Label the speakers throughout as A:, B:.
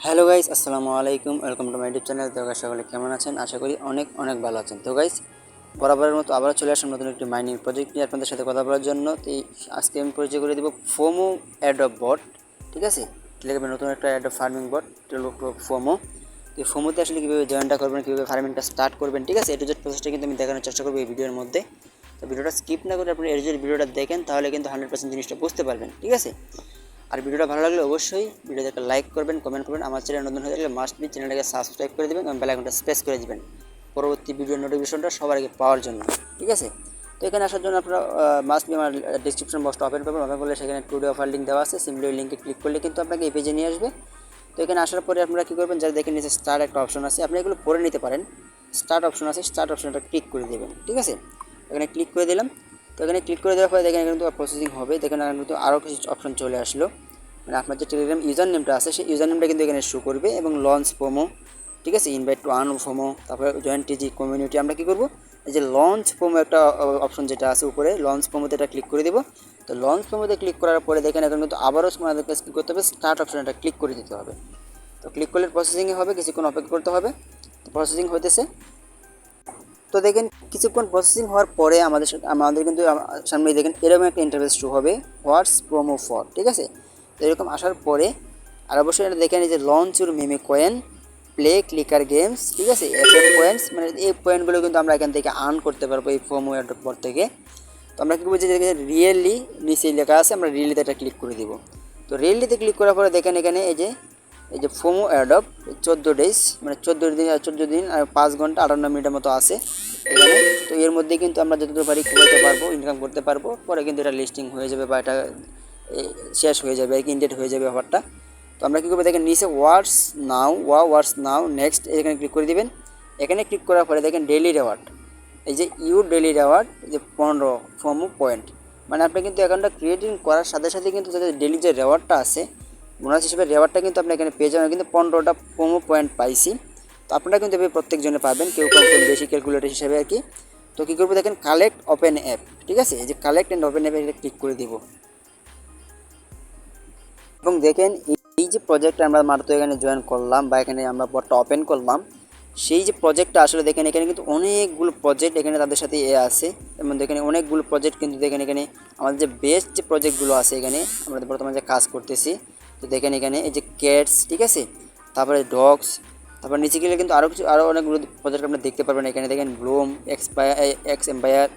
A: Hello guys, আসসালামু আলাইকুম। Welcome to my YouTube channel. তো গাইস, সকলে কেমন আছেন? আশা করি অনেক অনেক ভালো আছেন। তো গাইস, বরাবরের মতো আবার চলে আসলাম নতুন একটি মাইনিং প্রজেক্ট নিয়ে আপনাদের সাথে কথা বলার জন্য। তো আজকে আমি পরিচয় করে দেবো ফোমো অ্যাড্রপ বট। ঠিক আছে, লিখবে নতুন একটা অ্যাড্রপ ফার্মিং বট, ফোমো। তো ফোমোতে আসলে কীভাবে জয়েনটা করবেন, কীভাবে ফার্মিংটা স্টার্ট করবেন, ঠিক আছে, এটু প্রসেসটা কিন্তু আমি দেখানোর চেষ্টা করবো এই ভিডিওর মধ্যে। তো ভিডিওটা স্কিপ না করে আপনি ভিডিওটা দেখেন, তাহলে কিন্তু 100% জিনিসটা বুঝতে পারবেন। ঠিক আছে, আর ভিডিওটা ভালো লাগলে অবশ্যই ভিডিওতে একটা লাইক করবেন, কমেন্ট করবেন। আমার চ্যানেল নতুন হয়ে থাকলে মাস্ট বি চ্যানেলটাকে সাবস্ক্রাইব করে দেবেন এবং বেল আইকনটা প্রেস করে দেবেন পরবর্তী ভিডিওর নোটিফিকেশনটা সবার আগে পাওয়ার জন্য। ঠিক আছে, তো এখানে আসার জন্য আপনারা মাস্ট বি আমার ডিসক্রিপশন বক্সটা ওপেন করবেন। ওপেন করলে সেখানে টুডে অফার লিঙ্ক দেওয়া আছে, সিম্পলি ওই লিঙ্কে ক্লিক করলে কিন্তু আপনাকে এই পেজে নিয়ে আসবে। তো এখানে আসার পরে আপনারা কী করবেন, যারা দেখেন নিচে স্টার্ট একটা অপশন আছে, আপনি এগুলো পরে নিতে পারেন। স্টার্ট অপশন আছে, স্টার্ট অপশনটা ক্লিক করে দেবেন। ঠিক আছে, এখানে ক্লিক করে দিলাম। তো এখানে ক্লিক করে দেওয়ার পরে দেখেন কিন্তু প্রসেসিং হবে। দেখেন কিন্তু আরও কিছু অপশন চলে আসলো। মানে আপনার যে টেলিগ্রাম ইউজার নেমটা আছে সেই ইউজার নেমটা কিন্তু এখানে শো করবে এবং লঞ্চ ফোমো, ঠিক আছে, ইনভাইট টু আর্ন ফোমো, তারপরে জয়েন্ট টিজি কমিউনিটি। আমরা কী করবো, এই যে লঞ্চ ফোমো একটা অপশন যেটা আছে উপরে, লঞ্চ ফোমোতে এটা ক্লিক করে দেবো। তো লঞ্চ ফোমোতে ক্লিক করার পরে দেখেন এখন কিন্তু আবারও আমাদের কাছে কী করতে হবে, স্টার্ট অপশনটা ক্লিক করে দিতে হবে। তো ক্লিক করলে প্রসেসিংয়ে হবে, কিছুক্ষণ অপেক্ষা করতে হবে। তো প্রসেসিং হইতেছে। তো দেখেন কিছুক্ষণ প্রসেসিং হওয়ার পরে আমাদের কিন্তু সামনে দেখেন এরকম একটা ইন্টারফেস শো হবে, হোয়াটস প্রোমো ফর। ঠিক আছে, তো এরকম আসার পরে আর অবশ্যই এটা দেখেন এই যে launch your Mimi coin, play clicker games, ঠিক আছে, এফএম পয়েন্টস, মানে এই পয়েন্টগুলো কিন্তু আমরা এখান থেকে আর্ন করতে পারবো এই ফোমো অ্যাড্রপ পর থেকে। তো আমরা কী বলছি, যে রিয়েলি নিচে লেখা আছে, আমরা রিয়েলিতে এটা ক্লিক করে দিব। তো রিয়েলিতে ক্লিক করার পরে দেখেন এখানে এই যে ফোমো অ্যাডপ 14 ডেজ, মানে 14 দিন আর 5 ঘন্টা 58 মিনিটের মতো আছে এখানে। তো এর মধ্যে কিন্তু আমরা যতটুকু পারি খুঁজতে পারবো, ইনকাম করতে পারবো। পরে কিন্তু এটা লিস্টিং হয়ে যাবে বা এটা শেষ হয়ে যাবে, ইনডেট হয়ে যাবে ব্যাপারটা। তো আমরা কী করবো, দেখেন নিচে ওয়ার্ডস নাও নেক্সট এখানে ক্লিক করে দিবেন। এখানে ক্লিক করার পরে দেখেন ডেইলি রেওয়ার্ড, এই যে ইউর ডেইলি রেওয়ার্ড, যে 15 ফোমো পয়েন্ট। মানে আপনি কিন্তু অ্যাকাউন্টটা ক্রিয়েটিং করার সাথে সাথে কিন্তু যাদের ডেইলি যে রেওয়ার্ডটা আছে, বোনাস হিসেবে রেওয়ার্ডটা কিন্তু আপনি এখানে পেয়ে যাবেন। কিন্তু 15টা প্রোমো পয়েন্ট পাইছি। তো আপনারা কিন্তু এভাবে প্রত্যেকজনে পাবেন, কেউ কম কেউ বেশি, ক্যালকুলেটর হিসেবে আর কি। তো কী করবো, দেখেন কালেক্ট ওপেন অ্যাপ, ঠিক আছে, এই যে কালেক্ট অ্যান্ড ওপেন অ্যাপে ক্লিক করে দিব। এবং দেখেন এই যে প্রজেক্টটা আমরা মাত্র এখানে জয়েন করলাম বা এখানে আমরা বটটা ওপেন করলাম, সেই যে প্রজেক্টটা আসলে দেখেন এখানে কিন্তু অনেকগুলো প্রজেক্ট এখানে তাদের সাথে আছে। এবং দেখেন অনেকগুলো প্রজেক্ট কিন্তু দেখেন এখানে আমাদের যে বেস্ট যে প্রজেক্টগুলো আছে এখানে আমরা বর্তমানে যে কাজ করতেছি। তো দেখেন এখানে এই যে ক্যাটস, ঠিক আছে, তারপরে ডগস, তারপর নিচে গেলে কিন্তু আরও অনেকগুলো প্রজেক্ট আপনারা দেখতে পারবেন। এখানে দেখেন ব্লুম, এক্স এম্পায়ার,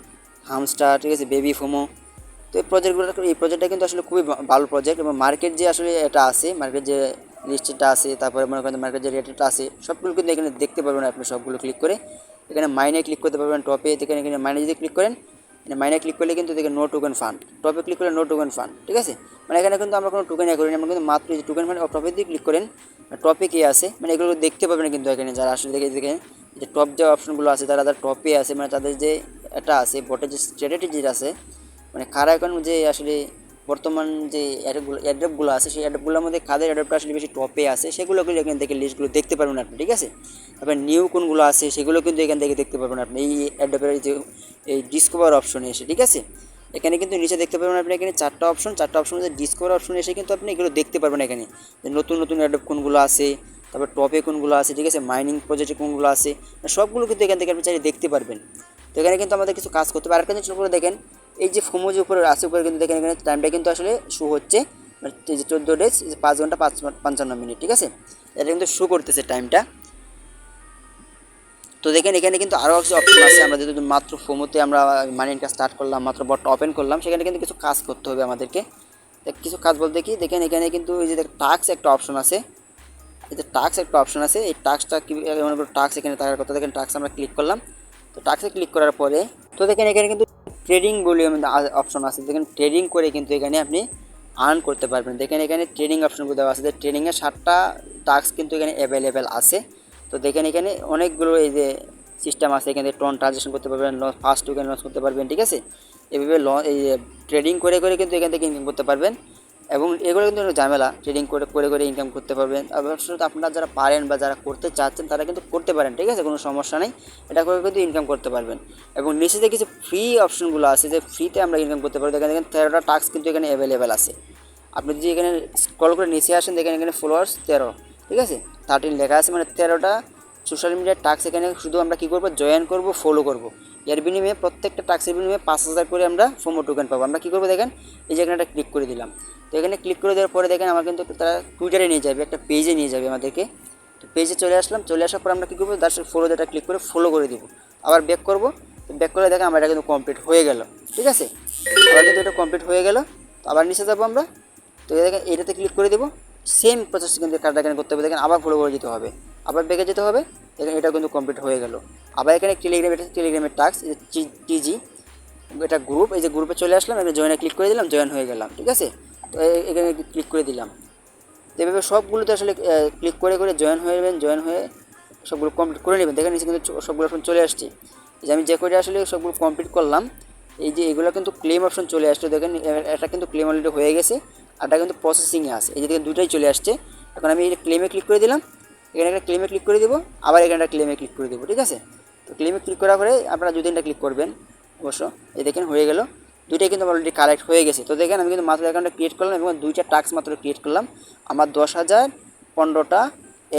A: হামস্টার, ঠিক আছে, বেবি ফোমো। তো এই প্রজেক্টটা কিন্তু আসলে খুবই ভালো প্রজেক্ট। এবং মার্কেট যে আসলে এটা আছে, মার্কেট যে লিস্টটা আছে, তারপরে মনে করেন মার্কেট যে রেটটা আছে, সবগুলো কিন্তু এখানে দেখতে পারবেন। আপনি সবগুলো ক্লিক করে এখানে মাইনে ক্লিক করতে পারবেন। টপে দেখেন এখানে মাইনে যদি ক্লিক করেন, মাইনে ক্লিক করলে কিন্তু দেখেন নো টোকেন ফান্ড, টপে ক্লিক করলে নো টোকেন ফান্ড, ঠিক আছে। মানে এখানে কিন্তু আমরা কোনো টোকেন করিনি, আমরা কিন্তু মাত্র যে টোকেন ফান্ড টপে দিয়ে ক্লিক করেন, টপে কী আছে মানে এগুলো দেখতে পাবেন। কিন্তু এখানে যারা আসলে দেখেন যে টপ যে অপশনগুলো আছে, যারা টপে আছে, মানে তাদের যে এটা আছে বটের যে স্ট্র্যাটেজি আছে, মানে কারা এখন যে আসলে বর্তমান যে অ্যাড্রপগুলো আছে, সেই অ্যাড্রপগুলোর মধ্যে কাদের অ্যাড্রপটা আসলে বেশি টপে আছে সেগুলো কিন্তু এখান থেকে লিস্টগুলো দেখতে পারবেন আপনি, ঠিক আছে। তারপর নিউ কোনগুলো আছে সেগুলো কিন্তু এখান থেকে দেখতে পারবেন আপনি এই অ্যাড্রপের যে এই ডিসকভার অপশনে এসে, ঠিক আছে। এখানে কিন্তু নিচে দেখতে পারবেন আপনি এখানে চারটা অপশন মধ্যে ডিসকভার অপশনে এসে কিন্তু আপনি এগুলো দেখতে পারবেন। এখানে নতুন নতুন অ্যাড্রপ কোনগুলো আছে, তারপর টপে কোনগুলো আছে, ঠিক আছে, মাইনিং প্রজেক্টে কোনগুলো আছে, সবগুলো কিন্তু এখান থেকে আপনি চাইলে দেখতে পারবেন। তো এখানে কিন্তু আমাদের কিছু কাজ করতে হবে। আরেকটা জিনিস করে দেখেন, এই যে ফোমো যে উপরে আছে, উপরে কিন্তু দেখেন এখানে টাইমটা কিন্তু আসলে শো হচ্ছে, মানে এই যে 14 ডেজ 5 ঘন্টা 55 মিনিট, ঠিক আছে, এটা কিন্তু শো করতেছে টাইমটা। তো দেখেন এখানে কিন্তু আরও কিছু অপশন আছে। আমরা যেহেতু মাত্র ফোমোতে আমরা মাইনিংটা স্টার্ট করলাম, মাত্র বটটা ওপেন করলাম, সেখানে কিন্তু কিছু কাজ করতে হবে আমাদেরকে। কিছু কাজ বলতে কি, দেখেন এখানে কিন্তু এই যে টাস্ক একটা অপশন আছে, এই যে টাস্ক একটা অপশন আছে, এই টাস্কটা কি মনে করো টাস্ক এখানে থাকার কথা। দেখেন টাস্ক আমরা ক্লিক করলাম। তো টাস্কে ক্লিক করার পরে তো দেখেন এখানে কিন্তু ট্রেডিং বলে অপশন আছে। দেখেন ট্রেডিং করে কিন্তু এখানে আপনি আর্ন করতে পারবেন। দেখেন এখানে ট্রেডিং অপশনগুলো দেওয়া আছে, যে ট্রেডিংয়ের 7টা টাস্ক কিন্তু এখানে অ্যাভেলেবেল আছে। তো দেখেন এখানে অনেকগুলো এই যে সিস্টেম আছে, এখানে টন ট্রানজেকশন করতে পারবেন, ফার্স্ট টোকেন লঞ্চ করতে পারবেন, ঠিক আছে। এভাবে এই ট্রেডিং করে করে কিন্তু এখান থেকে ইনকাম করতে পারবেন। এবং এগুলো কিন্তু ঝামেলা, ট্রেডিং করে করে করে ইনকাম করতে পারবেন। অবশ্যই আপনারা যারা পারেন বা যারা করতে চাচ্ছেন তারা কিন্তু করতে পারেন, ঠিক আছে, কোনো সমস্যা নেই, এটা করে কিন্তু ইনকাম করতে পারবেন। এবং নিচে যে কিছু ফ্রি অপশনগুলো আছে, যে ফ্রিতে আমরা ইনকাম করতে পারবো। দেখেন 13টা টাস্ক কিন্তু এখানে অ্যাভেলেবেল আছে। আপনি যদি এখানে স্ক্রল করে নিচে আসেন, দেখেন এখানে ফলোয়ার্স 13, ঠিক আছে, 13 লেখা আছে, মানে 13টা সোশ্যাল মিডিয়ার টাস্ক এখানে শুধু আমরা কী করবো, জয়েন করব, ফলো করব। এর বিনিময়ে প্রত্যেকটা টাস্কের বিনিময়ে 5000 করে আমরা ফোমো টোকেন পাবো। আমরা কী করবো দেখেন, এই যে এখানে একটা ক্লিক করে দিলাম। তো এখানে ক্লিক করে দেওয়ার পরে দেখেন আমার কিন্তু তারা টুইটারে নিয়ে যাবে, একটা পেজে নিয়ে যাবে আমাদেরকে। তো পেজে চলে আসলাম, চলে আসার পর আমরা কী করবো, তার সাথে ফলো যেটা ক্লিক করে ফলো করে দিব। আবার ব্যাক করবো, তো ব্যাক করে দেখেন আমার এটা কিন্তু কমপ্লিট হয়ে গেল। ঠিক আছে, আবার কিন্তু এটা কমপ্লিট হয়ে গেল। তো আবার নিচে যাবো আমরা, তো দেখেন এইটাতে ক্লিক করে দেবো। সেম প্রসেস কিন্তু কার্ডটা এখানে করতে হবে। দেখেন আবার ফলো করে যেতে হবে, আবার ব্যাকে যেতে হবে। দেখেন এটা কিন্তু কমপ্লিট হয়ে গেল। আবার এখানে টেলিগ্রাম, এটা টেলিগ্রামের টাস্ক, টিজি, এটা গ্রুপ, এই যে গ্রুপে চলে আসলাম, এখানে জয়েনে ক্লিক করে দিলাম, জয়েন হয়ে গেলাম। ঠিক আছে, তো এখানে ক্লিক করে দিলাম। তো এভাবে সবগুলোতে আসলে ক্লিক করে করে জয়েন হয়ে যাবেন, জয়েন হয়ে সবগুলো কমপ্লিট করে নেবেন। দেখেন নিচে কিন্তু সবগুলো অপশন চলে আসছে। যে আমি যে করে আসলে সবগুলো কমপ্লিট করলাম, এই যে এগুলো কিন্তু ক্লেম অপশন চলে আসছে। দেখেন এটা কিন্তু ক্লেম অলরেডি হয়ে গেছে, আর এটা কিন্তু প্রসেসিংয়ে আছে। এই যে দেখেন দুটোই চলে আসছে। এখন আমি এই ক্লেমে ক্লিক করে দিলাম, এখানে একটা ক্লেমে ক্লিক করে দেবো, আবার এখানে একটা ক্লেমে ক্লিক করে দেবো। ঠিক আছে, তো ক্লেমে ক্লিক করার পরে আপনারা যদি এটা ক্লিক করবেন অবশ্য, এই দেখেন হয়ে গেল, দুইটাই কিন্তু অলরেডি কালেক্ট হয়ে গেছে। তো দেখেন আমি কিন্তু মাত্র অ্যাকাউন্টটা ক্রিয়েট করলাম এবং দুইটা টাস্ক মাত্র ক্রিয়েট করলাম। আমার 10,015টা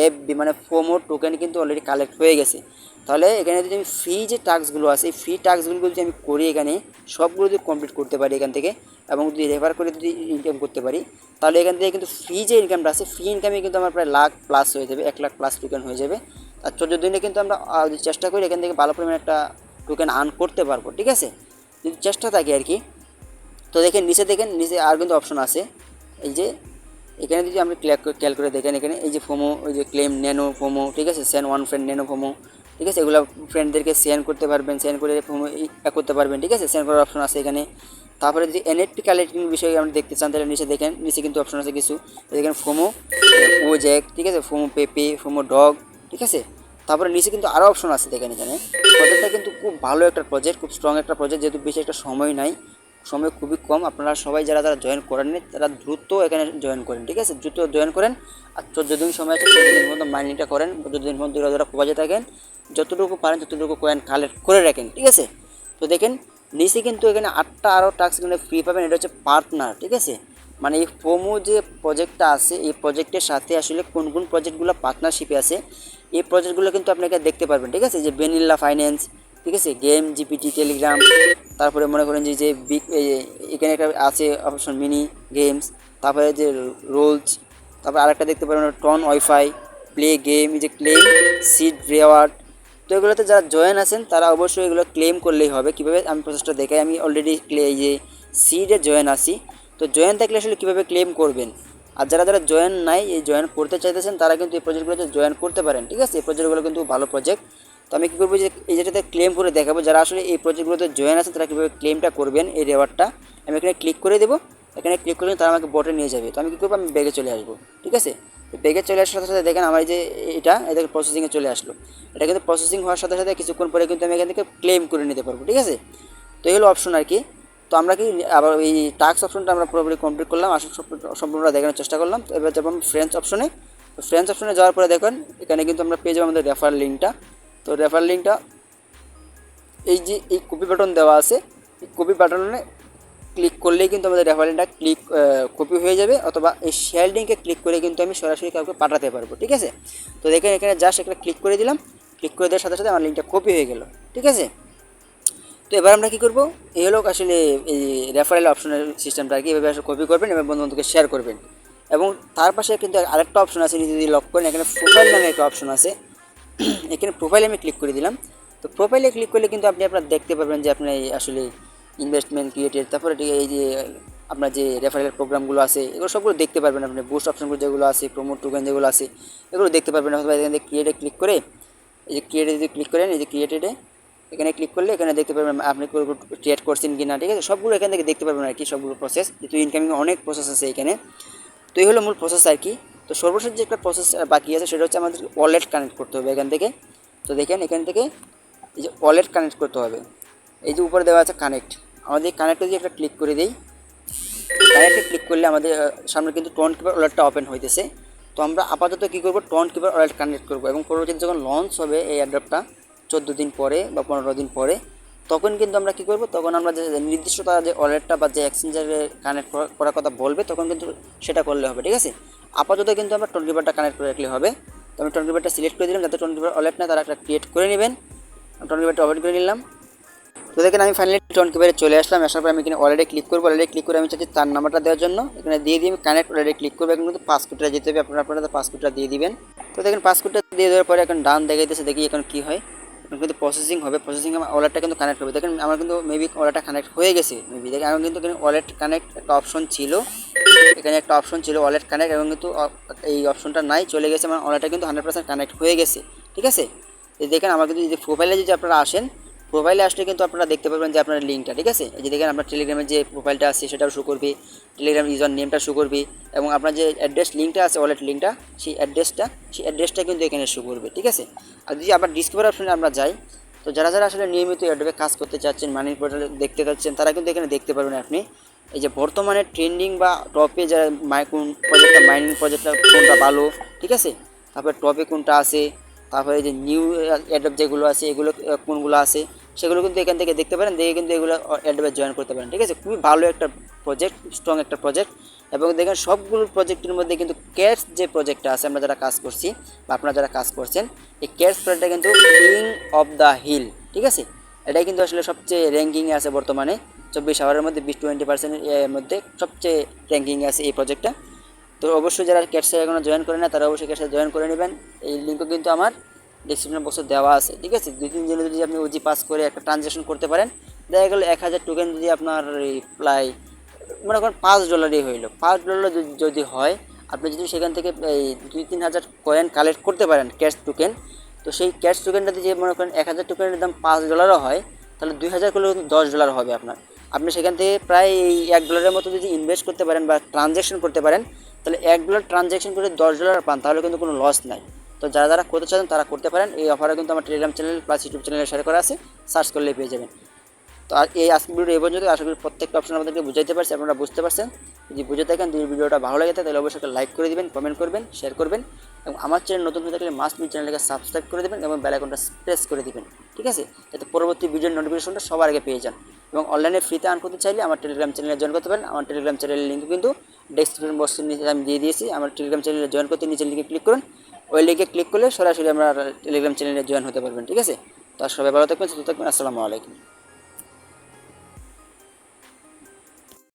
A: এফবি মানে ফোমো টোকেন কিন্তু অলরেডি কালেক্ট হয়ে গেছে। তাহলে এখানে যদি আমি ফ্রি যে টাস্কগুলো আছে, এই ফ্রি টাস্কগুলো যদি আমি করি, এখানে সবগুলো যদি কমপ্লিট করতে পারি এখান থেকে, এবং যদি রেফার করে যদি ইনকাম করতে পারি, তাহলে এখান থেকে কিন্তু ফ্রি যে ইনকামটা আছে, ফ্রি ইনকামে কিন্তু আমার প্রায় লাখ প্লাস হয়ে যাবে, 1 লাখ প্লাস টোকেন হয়ে যাবে। আর 14 দিনে কিন্তু আমরা যদি চেষ্টা করি এখান থেকে ভালো পরিমাণে একটা টোকেন আর্ন করতে পারবো। ঠিক আছে, যদি চেষ্টা থাকে আর কি। তো দেখেন নিচে আর কিন্তু অপশন আছে। এই যে এখানে যদি আমরা খেয়াল করে দেখেন, এখানে এই যে ফোমো, ওই যে ক্লেম ন্যানো ফোমো, ঠিক আছে, send one friend nano FOMO, ঠিক আছে, এগুলো ফ্রেন্ডদেরকে সেন্ড করতে পারবেন, সেন্ড করে ফোমো করতে পারবেন। ঠিক আছে, সেন্ড করার অপশন আছে এখানে। তারপরে যদি এনএফটি কালেক্টিং বিষয়ে আমরা দেখতে চান, তাহলে নিচে দেখেন, নিচে কিন্তু অপশন আছে কিছু। দেখেন ফোমো ও জ্যাক, ঠিক আছে, ফোমো পেপে, ফোমো ডগ, ঠিক আছে। তারপরে নিচে কিন্তু আরও অপশন আছে। দেখেন এখানে প্রজেক্টটা কিন্তু খুব ভালো একটা প্রজেক্ট, খুব স্ট্রং একটা প্রজেক্ট, যেহেতু বেশি একটা সময় নাই, সময় খুবই কম। আপনারা সবাই যারা জয়েন করেননি তারা দ্রুত এখানে জয়েন করেন। ঠিক আছে, দ্রুত জয়েন করেন। আর 14 দিন সময় আছে, 14 দিন মধ্যে মাইনিংটা করেন, 14 দিন মধ্যে যারা বাজে থাকেন, যতটুকু পারেন ততটুকু কয়েন কালেক্ট করে রাখেন। ঠিক আছে, তো দেখেন নিচে কিন্তু এখানে 8টা আরও টাস্ক এখানে ফ্রি পাবেন। এটা হচ্ছে পার্টনার। ঠিক আছে, মানে এই ফোমো যে প্রজেক্টটা আছে, এই প্রজেক্টের সাথে আসলে কোন কোন প্রজেক্টগুলো পার্টনারশিপে আছে, এই প্রজেক্টগুলো কিন্তু আপনাকে দেখতে পারবেন। ঠিক আছে, যে ভ্যানিলা ফাইন্যান্স, ঠিক আছে, গেম জিপিটি, টেলিগ্রাম, তারপরে মনে করেন যে বিগ এখানে একটা আছে অপশন মিনি গেমস, তারপরে যে রোলস, তারপরে আরেকটা দেখতে পারেন টন ওয়াইফাই, প্লে গেম, এই যে ক্লেম সিড রেওয়ার্ড। তো এগুলোতে যারা জয়েন আছেন তারা অবশ্যই এগুলো ক্লেম করলেই হবে। কীভাবে আমি প্রসেসটা দেখাই, আমি অলরেডি এই যে সিডে জয়েন আছি। তো জয়েন থাকলে আসলে কীভাবে ক্লেম করবেন, আর যারা যারা জয়েন নাই, এই জয়েন করতে চাইতেছেন, তারা কিন্তু এই প্রজেক্টগুলোতে জয়েন করতে পারেন। ঠিক আছে, এই প্রজেক্টগুলো কিন্তু ভালো প্রজেক্ট। তো আমি কী করবো, যে এই যেটাতে ক্লেম করে দেখাবো, যারা আসলে এই প্রজেক্টগুলোতে জয়েন আছেন তারা কীভাবে ক্লেমটা করবেন, এই রেওয়ার্ডটা আমি এখানে ক্লিক করে দেবো। এখানে ক্লিক করে তারা আমাকে বটে নিয়ে যাবে। তো আমি কী করবো, আমি ব্যাগে চলে আসবো। ঠিক আছে, তো ব্যাগে চলে আসার সাথে সাথে দেখেন আমার এই যে এটা এদের প্রসেসিংয়ে চলে আসলো। এটা কিন্তু প্রসেসিং হওয়ার সাথে সাথে কিছুক্ষণ পরে কিন্তু আমি এখান থেকে ক্লেম করে নিতে পারবো। ঠিক আছে, তো এই হলো অপশন আর কি। তো আমরা কি আবার এই টাস্ক অপশনটা আমরা পুরোপুরি কমপ্লিট করলাম, আসলে সম্পূর্ণটা দেখানোর চেষ্টা করলাম। তো এবার যাবো ফ্রেন্ডস অপশনে। তো ফ্রেন্ডস অপশনে যাওয়ার পরে দেখেন এখানে কিন্তু আমরা পেয়ে যাবো আমাদের রেফার লিঙ্কটা। তো রেফার লিঙ্কটা এই যে এই কপি বাটন দেওয়া আছে, এই কপি বাটনে ক্লিক করলেই কিন্তু আমাদের রেফার লিঙ্কটা কপি হয়ে যাবে, অথবা এই শেয়ার লিঙ্কে ক্লিক করে কিন্তু আমি সরাসরি কাউকে পাঠাতে পারবো। ঠিক আছে, তো দেখেন এখানে জাস্ট একটা ক্লিক করে দিলাম, ক্লিক করে দেওয়ার সাথে সাথে আমার লিঙ্কটা কপি হয়ে গেল। ঠিক আছে, তো এবার আমরা কী করবো, এই হলো আসলে এই রেফারেল অপশনের সিস্টেমটা আর কি। এভাবে আসলে কপি করবেন এবং বন্ধুকে শেয়ার করবেন। এবং তার পাশে কিন্তু আরেকটা অপশন আছে, যদি লক করেন, এখানে প্রোফাইল নামে একটা অপশন আছে। এখানে প্রোফাইলে আমি ক্লিক করে দিলাম। তো প্রোফাইলে ক্লিক করলে কিন্তু আপনি আপনার দেখতে পারবেন যে আপনি আসলে ইনভেস্টমেন্ট ক্রিয়েটেড, তারপরে এই যে আপনার যে রেফারেল প্রোগ্রামগুলো আছে এগুলো সবগুলো দেখতে পারবেন। আপনি বুস্ট অপশনগুলো যেগুলো আছে, প্রমোট টোকেন যেগুলো আছে, এগুলো দেখতে পারবেন। অথবা এখান থেকে ক্রিয়েটে ক্লিক করে, এই যে ক্রিয়েটে যদি ক্লিক করেন, এই যে ক্রিয়েটেডে এখানে ক্লিক করলে এখানে দেখতে পারবেন আপনি ক্রিয়েট করছেন কি না। ঠিক আছে, সবগুলো এখান থেকে দেখতে পারবেন আর কি, সবগুলো প্রসেস। যেহেতু ইনকামিং অনেক প্রসেস আছে এখানে। তো এই হলো মূল প্রসেস আর কি। তো সর্বশেষ যে একটা প্রসেস বাকি আছে সেটা হচ্ছে আমাদের ওয়ালেট কানেক্ট করতে হবে এখান থেকে। তো দেখেন এখান থেকে এই যে ওয়ালেট কানেক্ট করতে হবে, এই যে উপরে দেওয়া আছে কানেক্ট, আমাদের এই কানেক্টে যদি একটা ক্লিক করে দিই, কানেক্টে ক্লিক করলে আমাদের সামনে কিন্তু টোনকিপার ওয়ালেটটা ওপেন হইতেছে। তো আমরা আপাতত কী করবো, টোনকিপার ওয়ালেট কানেক্ট করবো, এবং পরবর্তীতে যখন লঞ্চ হবে এই অ্যাড্রপটা 14 দিন পরে বা 15 দিন পরে, তখন কিন্তু আমরা কী করবো, তখন আমরা যে নির্দিষ্টতা যে ওয়ালেটটা বা যে এক্সচেঞ্জারে কানেক্ট করার কথা বলবে তখন কিন্তু সেটা করলে হবে, ঠিক আছে। আপাতত কিন্তু আমরা টোনকিপারটা কানেক্ট করে রাখলে হবে। তো আমি টোনকিপারটা সিলেক্ট করে দিলাম, যাতে টোনকিপার ওয়ালেট না তারা একটা ক্রিয়েট করে নেবেন। টোনকিপারটা ওপেন করে নিলাম। তো দেখেন আমি ফাইনালি টোনকিপারে চলে আসলাম। আসার পর আমি এখানে ওয়ালেটে ক্লিক করবো। ওয়ালেটে ক্লিক করে আমি চাচ্ছি তার নাম্বারটা দেওয়ার জন্য, এখানে দিয়ে আমি কানেক্ট ওয়ালেটে ক্লিক করবো। এখন কিন্তু পাসওয়ার্ডটা যেতে হবে, আপনারা পাসওয়ার্ডটা দিয়ে দিবেন। তো দেখেন পাসওয়ার্ডটা দিয়ে দেওয়ার পরে এখন ডান দেখাইতেছে, দেখি এখন কী হয়। এখন কিন্তু প্রসেসিং হবে, প্রসেসিং আমার ওয়ালেটটা কিন্তু কানেক্ট হবে। দেখেন আমার কিন্তু মেবি ওয়ালেটটা কানেক্ট হয়ে গেছে মেবি। দেখেন আমার কিন্তু এখানে ওয়ালেট কানেক্ট একটা অপশন ছিল, এখানে একটা অপশন ছিল ওয়ালেট কানেক্ট, এবং কিন্তু এই অপশনটা নাই, চলে গেছে। আমার ওয়ালেটটা কিন্তু 100% কানেক্ট হয়ে গেছে, ঠিক আছে। এই দেখেন আমার কিন্তু যদি প্রোফাইলে যদি আপনারা আসেন, প্রোফাইলে আসলে কিন্তু আপনারা দেখতে পাবেন যে আপনার লিঙ্কটা, ঠিক আছে। এই যে দেখেন আপনার টেলিগ্রামের যে প্রোফাইলটা আছে সেটাও শো করবে, টেলিগ্রাম ইউজার নেমটা শো করবে, এবং আপনার যে অ্যাড্রেস লিঙ্কটা আছে ওয়ালেট লিঙ্কটা, সেই অ্যাড্রেসটা কিন্তু এখানে শো করবে, ঠিক আছে। আর যদি আবার ডিসকভার অপশনে আমরা যাই, তো যারা আসলে নিয়মিত অ্যাড্রপে কাজ করতে চাচ্ছেন, মানি পোর্টালে দেখতে চাচ্ছেন, তারা কিন্তু এখানে দেখতে পারবেন আপনি এই যে বর্তমানে ট্রেন্ডিং বা টপে যারা কোন প্রজেক্টটা মাইনিং প্রজেক্টটা কোনটা ভালো, ঠিক আছে। তারপরে টপে কোনটা আছে, তারপরে যে নিউ অ্যাড্রপ যেগুলো আছে এগুলো কোনগুলো আছে সেগুলো কিন্তু এখান থেকে দেখতে পারেন, দেখে কিন্তু এগুলো অ্যাড্রপে জয়েন করতে পারেন, ঠিক আছে। খুবই ভালো একটা প্রজেক্ট, স্ট্রং একটা প্রজেক্ট। এবং দেখেন সবগুলো প্রজেক্টের মধ্যে কিন্তু ক্যাটস যে প্রজেক্টটা আছে, আমরা যারা কাজ করছি বা আপনারা যারা কাজ করছেন, এই ক্যাটস প্রজেক্টটা কিন্তু কিং অফ দ্য হিল, ঠিক আছে। এটাই কিন্তু আসলে সবচেয়ে র্যাঙ্কিংয়ে আছে বর্তমানে 24 আওয়ারের মধ্যে 20% এর মধ্যে সবচেয়ে র্যাঙ্কিংয়ে আছে এই প্রজেক্টটা। তো অবশ্যই যারা ক্যাটসে এখনও জয়েন করে না তারা অবশ্যই ক্যাটসে জয়েন করে নেবেন। এই লিঙ্কও কিন্তু আমার ডিসক্রিপশন বক্সে দেওয়া আছে, ঠিক আছে। 2-3 দিনে যদি আপনি ওজি পাস করে একটা ট্রানজ্যাকশন করতে পারেন, দেখা গেলো 1000 টোকেন যদি আপনার এই প্রায় মনে করেন $5 হইলো, $5 যদি হয়, আপনি যদি সেখান থেকে এই 2-3 হাজার কয়েন কালেক্ট করতে পারেন ক্যাশ টোকেন, তো সেই ক্যাশ টোকেনটাতে যে মনে করেন 1000 টোকেনের দাম $5 হয়, তাহলে 2000 করলে কিন্তু $10 হবে আপনার। আপনি সেখান থেকে প্রায় এই $1 মতো যদি ইনভেস্ট করতে পারেন বা ট্রানজ্যাকশন করতে পারেন, তাহলে $1 ট্রানজ্যাকশন করে $10 পান, তাহলে কিন্তু কোনো লস নাই। তো যারা করতে চান তারা করতে পারেন। এই অফারে কিন্তু আমার টেলিগ্রাম চ্যানেল প্লাস ইউটিউব চ্যানেলে শেয়ার করা আছে, সার্চ করলে পেয়ে যাবেন। তো আর এই আজকের ভিডিও এই পর্যন্ত। আশা করি প্রত্যেকটা অপশন আমাদেরকে বুঝাইতে পারছি, আপনারা বুঝতে পারছেন। যদি বুঝে থাকেন, যদি ভিডিওটা ভালো লাগে তাহলে অবশ্যই একটা লাইক করে দিবেন, কমেন্ট করবেন, শেয়ার করবেন, এবং আমার চ্যানেল নতুন হয়ে থাকলে মাস্ট বি চ্যানেলটাকে সাবস্ক্রাইব করে দেবেন এবং বেল আইকনটা প্রেস করে দিবেন, ঠিক আছে, যাতে পরবর্তী ভিডিওর নোটিফিকেশনটা সবার আগে পেয়ে যান। এবং অনলাইনে ফ্রিতে আর্ন করতে চাইলে আমার টেলিগ্রাম চ্যানেলে জয়েন করতে পারেন। আমার টেলিগ্রাম চ্যানেলের লিঙ্ক কিন্তু ডেসক্রিপশন বক্সের নিচে আমি দিয়ে দিয়েছি। আমার টেলিগ্রাম চ্যানেলে জয়েন করতে নিচের লিঙ্কে ক্লিক করুন, ওই লিঙ্কে ক্লিক করলে সরাসরি আমরা টেলিগ্রাম চ্যানেলে জয়েন হতে পারবেন, ঠিক আছে। তো সবাই ভালো থাকবেন, সুস্থ থাকবেন, আসসালামু আলাইকুম।